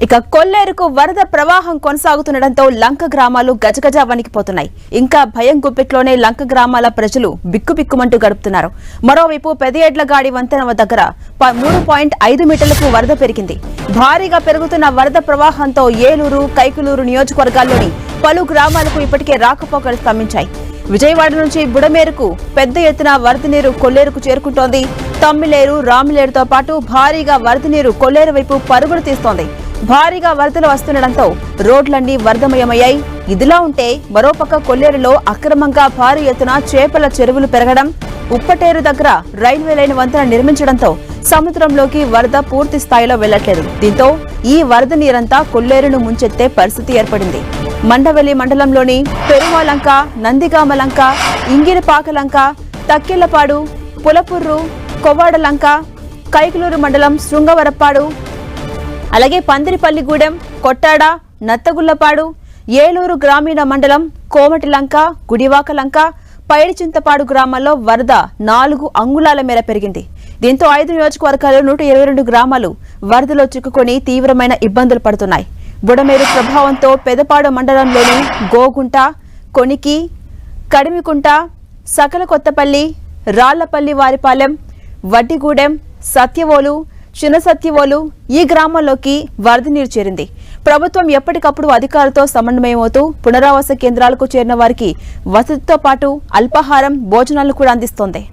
ఇక కొల్లేరుకు వరద ప్రవాహం కొనసాగుతుండటంతో లంక గ్రామాలు గజగజ వణికిపోతున్నాయి. ఇంకా భయం గుప్పిట్లోనే లంక గ్రామాల ప్రజలు బిక్కుబిక్కుమంటూ గడుపుతున్నారు. మరోవైపు పెదయేడ్లగాడి వంతెన దగ్గర 3.5 మీటర్లకు వరద పెరిగింది. భారీగా పెరుగుతున్న వరద ప్రవాహంతో ఏలూరు, కైకలూరు నియోజకవర్గాల్లోని పలు గ్రామాలకు ఇప్పటికే రాకపోకలు స్తంభించాయి. విజయవాడ నుంచి బుడమేరుకు పెద్ద ఎత్తున వరద నీరు కొల్లేరుకు చేరుకుంటోంది. తమ్మిలేరు, రామిలేరుతో పాటు భారీగా వరద నీరు కొల్లేరు వైపు పరుగులు తీస్తోంది. భారీగా వరదలు వస్తుండటంతో రోడ్లన్నీ వరదమయమయ్యాయి. ఇదిలా ఉంటే మరోపక్క కొల్లేరులో అక్రమంగా భారీ ఎత్తున చేపల చెరువులు పెరగడం, ఉప్పటేరు దగ్గర రైల్వే లైన్ వంతెన నిర్మించడంతో సముద్రంలోకి వరద పూర్తి స్థాయిలో వెళ్లట్లేదు. దీంతో ఈ వరద నీరంతా కొల్లేరును ముంచెత్తే పరిస్థితి ఏర్పడింది. మండవల్లి మండలంలోని పెరుమాలంక, నందిగామలంక, ఇంగిరిపాకలంక, తక్కెళ్లపాడు, పులపుర్రు, కొవ్వాడలంక, కైకలూరు మండలం శృంగవరప్పాడు, అలాగే పందిరిపల్లిగూడెం, కొట్టాడ, నత్తగుళ్లపాడు, ఏలూరు గ్రామీణ మండలం కోమటిలంక, గుడివాకలంక, పైడిచింతపాడు గ్రామాల్లో వరద 4 అంగుళాల మేర పెరిగింది. దీంతో 5 నియోజకవర్గాల్లో 122 గ్రామాలు వరదలో చిక్కుకొని తీవ్రమైన ఇబ్బందులు పడుతున్నాయి. బుడమేరు ప్రభావంతో పెదపాడు మండలంలోని గోగుంట, కొనికి, కడిమికుంట, సకల కొత్తపల్లి, రాళ్లపల్లి వారిపాలెం, వడ్డిగూడెం, సత్యవోలు, చిన్నసత్యవోలు ఈ గ్రామాల్లోకి వరద నీరు చేరింది. ప్రభుత్వం ఎప్పటికప్పుడు అధికారులతో సమన్వయమవుతూ పునరావాస కేంద్రాలకు చేరిన వారికి వసతితో పాటు అల్పాహారం, భోజనాలు కూడా అందిస్తోంది.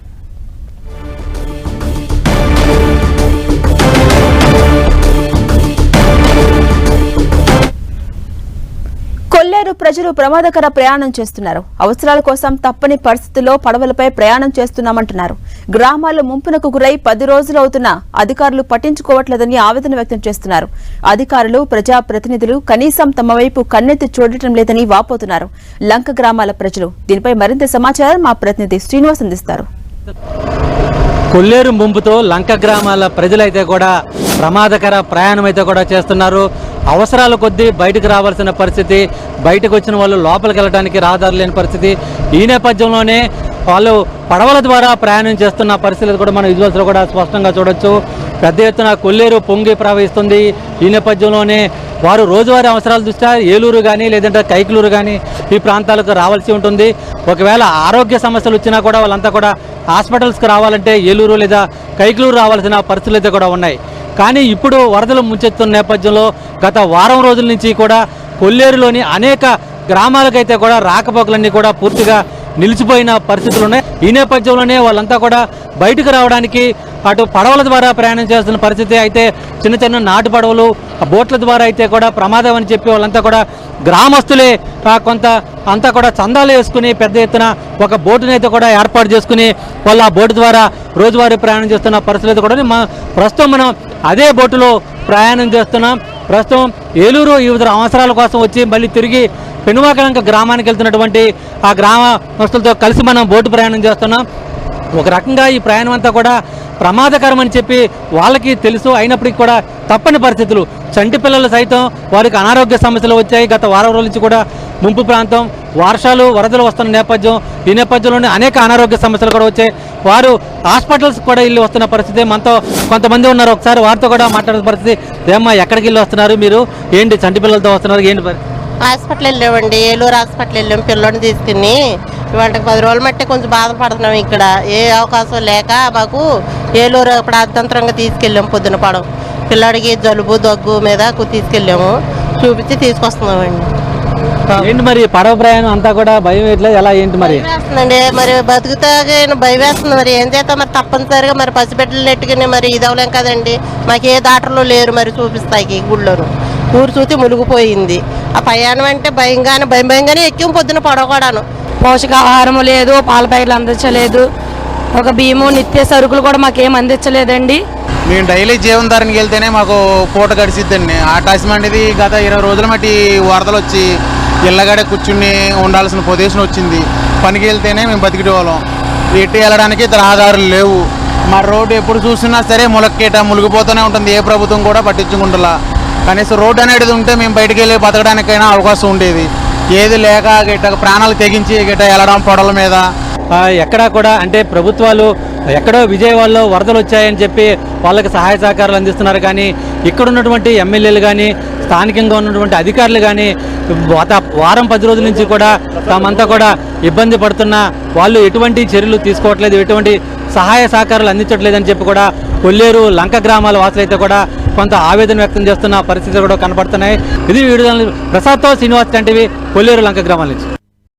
కొల్లేరు ప్రజలు ప్రమాదకర ప్రయాణం చేస్తున్నారు. అవసరాల కోసం తప్పని పరిస్థితుల్లో పడవలపై ప్రయాణం చేస్తున్నామంటున్నారు. గ్రామాలు ముంపునకు గురై 10 రోజులు అవుతున్నా అధికారులు పట్టించుకోవట్లేదని ఆవేదన వ్యక్తం చేస్తున్నారు. అధికారులు, ప్రజాప్రతినిధులు కనీసం తమ వైపు కన్నెత్తి చూడటం లేదని వాపోతున్నారు లంక గ్రామాల ప్రజలు. దీనిపై మరింత సమాచారం మా ప్రతినిధి శ్రీనివాస్ అందిస్తారు. కొల్లేరు ముంపుతో లంక గ్రామాల ప్రజలైతే కూడా ప్రమాదకర ప్రయాణం అయితే కూడా చేస్తున్నారు. అవసరాల కొద్దీ బయటకు రావాల్సిన పరిస్థితి, బయటకు వచ్చిన వాళ్ళు లోపలికి వెళ్ళడానికి రహదారులు లేని పరిస్థితి. ఈ నేపథ్యంలోనే వాళ్ళు పడవల ద్వారా ప్రయాణం చేస్తున్న పరిస్థితులు కూడా మనం విజువల్స్లో కూడా స్పష్టంగా చూడొచ్చు. పెద్ద ఎత్తున కొల్లేరు పొంగి ప్రవహిస్తుంది. ఈ నేపథ్యంలోనే వారు రోజువారీ అవసరాల దృష్ట్యా ఏలూరు కానీ లేదంటే కైకలూరు కానీ ఈ ప్రాంతాలకు రావాల్సి ఉంటుంది. ఒకవేళ ఆరోగ్య సమస్యలు వచ్చినా కూడా వాళ్ళంతా కూడా హాస్పిటల్స్కి రావాలంటే ఏలూరు లేదా కైకలూరు రావాల్సిన పరిస్థితులు అయితే కూడా ఉన్నాయి. కానీ ఇప్పుడు వరదలు ముంచెత్తున్న నేపథ్యంలో గత వారం రోజుల నుంచి కూడా కొల్లేరులోని అనేక గ్రామాలకైతే కూడా రాకపోకలన్నీ కూడా పూర్తిగా నిలిచిపోయిన పరిస్థితులు ఉన్నాయి. ఈ నేపథ్యంలోనే వాళ్ళంతా కూడా బయటకు రావడానికి అటు పడవల ద్వారా ప్రయాణం చేస్తున్న పరిస్థితి. అయితే చిన్న చిన్న నాటు పడవలు, బోట్ల ద్వారా అయితే కూడా ప్రమాదం అని చెప్పి వాళ్ళంతా కూడా గ్రామస్తులే కొంత అంతా కూడా చందాలు వేసుకుని పెద్ద ఎత్తున ఒక బోటుని అయితే కూడా ఏర్పాటు చేసుకుని వాళ్ళు ఆ బోటు ద్వారా రోజువారీ ప్రయాణం చేస్తున్న పరిస్థితి అయితే కూడా ప్రస్తుతం మనం అదే బోటులో ప్రయాణం చేస్తున్నాం. ప్రస్తుతం ఏలూరు వివిధ అవసరాల కోసం వచ్చి మళ్ళీ తిరిగి పెనువాకలంక గ్రామానికి వెళ్తున్నటువంటి ఆ గ్రామస్తులతో కలిసి మనం బోటు ప్రయాణం చేస్తున్నాం. ఒక రకంగా ఈ ప్రయాణం అంతా కూడా ప్రమాదకరం అని చెప్పి వాళ్ళకి తెలుసు. అయినప్పటికీ కూడా తప్పని పరిస్థితులు. చంటి పిల్లలు సైతం వారికి అనారోగ్య సమస్యలు వచ్చాయి. గత వారం రోజుల నుంచి కూడా ముంపు ప్రాంతం, వర్షాలు, వరదలు వస్తున్న నేపథ్యం. ఈ నేపథ్యంలోనే అనేక అనారోగ్య సమస్యలు కూడా వచ్చాయి. వారు హాస్పిటల్స్ కూడా ఇల్లు వస్తున్న పరిస్థితి. మనతో కొంతమంది ఉన్నారు, ఒకసారి వారితో కూడా మాట్లాడే పరిస్థితి. ఏమ్మా, ఎక్కడికి ఇల్లు వస్తున్నారు మీరు? ఏంటి చంటి పిల్లలతో వస్తున్నారు? ఏంటి హాస్పిటల్ వెళ్ళామండి, ఏలూరు హాస్పిటల్ వెళ్ళాం పిల్లోని తీసుకుని. ఇవాళకి 10 రోజులు మట్టి కొంచెం బాధపడుతున్నాం. ఇక్కడ ఏ అవకాశం లేక మాకు ఏలూరు ఇప్పుడు అర్థంతరంగా తీసుకెళ్ళాము. పొద్దున పడవ పిల్లాడికి జలుబు, దగ్గు మీద తీసుకెళ్ళాము, చూపించి తీసుకొస్తున్నామండి. ఏంటి మరి పడవ ప్రయాణం అంతా కూడా భయం వేయట్లేదు? ఎలా ఏంటి మరి? వేస్తుందండి, మరి బతుకుతాగా భయం వేస్తుంది. మరి ఏం చేస్తాం, మరి తప్పనిసరిగా మరి పసిబిడ్డలు నెట్టుకుని మరి ఇది అవ్వలేం కదండి. మాకు ఏ దాటర్లు లేరు మరి చూపిస్తాయి. గుళ్ళోను ఊరు చూసి మునిగిపోయింది. ఆ ప్రయాణం అంటే భయంగానే ఎక్కి పొద్దున పడవ కూడాను. పోషకాహారం లేదు, పాల ప్యాకెట్లు అందించలేదు, ఒక బియ్యము, నిత్య సరుకులు కూడా మాకేం అందించలేదండి. మేము డైలీ జీవనధారణకి వెళ్తేనే మాకు పూట గడిచిద్దండి. ఆ టైం అనేది గత 20 రోజుల మట్టి వరదలు వచ్చి ఇళ్ళగడే కూర్చుని ఉండాల్సిన పొజిషన్ వచ్చింది. పనికి వెళ్తేనే మేము బతికిడే వాళ్ళం. ఎట్టి వెళ్ళడానికి రహదారులు లేవు. మా రోడ్డు ఎప్పుడు చూసినా సరే మునిగిపోతూనే ఉంటుంది. ఏ ప్రభుత్వం కూడా పట్టించుకుంటులా. కనీసం రోడ్డు అనేది ఉంటే మేము బయటికి వెళ్ళి బతకడానికైనా అవకాశం ఉండేది. ఏది లేక గిట్ట ప్రాణాలు తెగించి గిట్ట వెళ్ళడం పొడల మీద ఎక్కడా కూడా అంటే ప్రభుత్వాలు ఎక్కడో విజయవాడలో వరదలు వచ్చాయని చెప్పి వాళ్ళకి సహాయ సహకారాలు అందిస్తున్నారు. కానీ ఇక్కడ ఉన్నటువంటి ఎమ్మెల్యేలు కానీ స్థానికంగా ఉన్నటువంటి అధికారులు కానీ వారం 10 రోజుల నుంచి కూడా తామంతా కూడా ఇబ్బంది పడుతున్నా వాళ్ళు ఎటువంటి చర్యలు తీసుకోవట్లేదు, ఎటువంటి సహాయ సహకారాలు అందించట్లేదని చెప్పి కూడా కొల్లేరు లంక గ్రామాల వాసులైతే కూడా కొంత ఆవేదన వ్యక్తం చేస్తున్న పరిస్థితులు కూడా కనపడుతున్నాయి. ఇది వీడియో ప్రసాద్తో శ్రీనివాస్ టీవీ కొల్లేరు లంక గ్రామాల నుంచి.